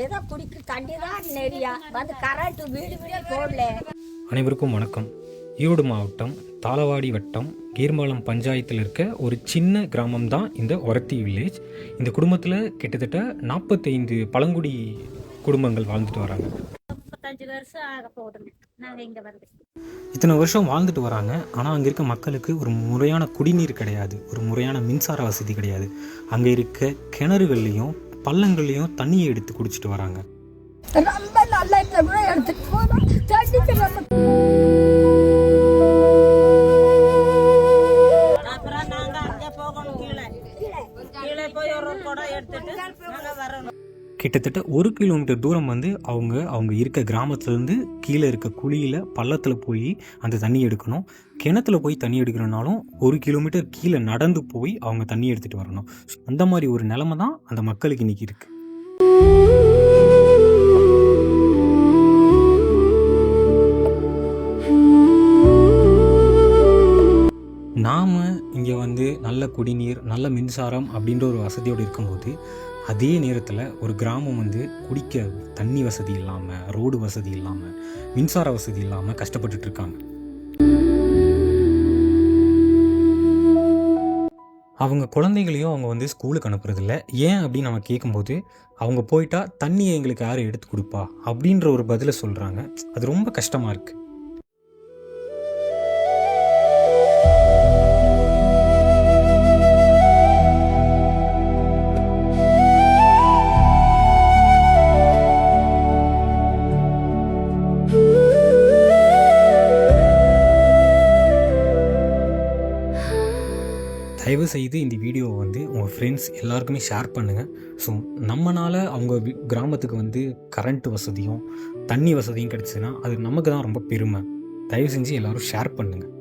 ஏதோ குடிக்க தண்ணி தான் நெறியா வந்து கரண்ட் வீடு வீடே போடல. அனைவருக்கும் வணக்கம். ஈரோடு மாவட்டம் தாளவாடி வட்டம் கீர்மாலம் பஞ்சாயத்தில் இருக்க ஒரு சின்ன கிராமம் தான் இந்த ஒரத்தி வில்லேஜ். இந்த குடும்பத்தில் கிட்டத்தட்ட 45 பழங்குடி குடும்பங்கள் வாழ்ந்துட்டு வராங்க. 35 வருஷம் ஆக போகுது நாங்கள் இங்கே வந்து. இத்தனை வருஷம் வாழ்ந்துட்டு வராங்க. ஆனால் அங்கே இருக்க மக்களுக்கு ஒரு முறையான குடிநீர் கிடையாது, ஒரு முறையான மின்சார வசதி கிடையாது. அங்கே இருக்க கிணறுகள்லையும் பள்ளங்கள்லையும் தண்ணியை எடுத்து குடிச்சிட்டு வராங்க. ரொம்ப நல்லா எடுத்துட்டு போனோம். அப்புறம் நாங்கள் அங்கே போகணும், கீழே போய் ஒரு குடம் எடுத்துட்டு நாங்கள் வரணும். கிட்டத்தட்ட 1 கிலோமீட்டர் தூரம் வந்து அவங்க இருக்க கிராமத்துலேருந்து கீழே இருக்க குழியில் பள்ளத்தில் போய் அந்த தண்ணி எடுக்கணும். கிணத்துல போய் தண்ணி எடுக்கணுன்னாலும் 1 கிலோமீட்டர் கீழே நடந்து போய் அவங்க தண்ணி எடுத்துகிட்டு வரணும். அந்த மாதிரி ஒரு நிலைமை தான் அந்த மக்களுக்கு இன்றைக்கி இருக்குது. நாம் இங்கே வந்து நல்ல குடிநீர், நல்ல மின்சாரம் அப்படின்ற ஒரு வசதியோடு இருக்கும்போது, அதே நேரத்தில் ஒரு கிராமம் வந்து குடிக்க தண்ணி வசதி இல்லாமல், ரோடு வசதி இல்லாமல், மின்சார வசதி இல்லாமல் கஷ்டப்பட்டுட்டு இருக்காங்க. அவங்க குழந்தைகளையும் அவங்க வந்து ஸ்கூலுக்கு அனுப்புறதில்ல. ஏன் அப்படின்னு நம்ம கேட்கும்போது, அவங்க போயிட்டா தண்ணியை எங்களுக்கு யார் எடுத்து கொடுப்பா அப்படின்ற ஒரு பதிலை சொல்கிறாங்க. அது ரொம்ப கஷ்டமாக இருக்குது. தயவு செய்து இந்த வீடியோவை வந்து உங்கள் ஃப்ரெண்ட்ஸ் எல்லாருக்குமே ஷேர் பண்ணுங்கள். ஸோ நம்மளால் அவங்க கிராமத்துக்கு வந்து கரண்ட் வசதியும் தண்ணி வசதியும் கிடச்சிதுன்னா அது நமக்கு தான் ரொம்ப பெருமை. தயவு செஞ்சு எல்லோரும் ஷேர் பண்ணுங்கள்.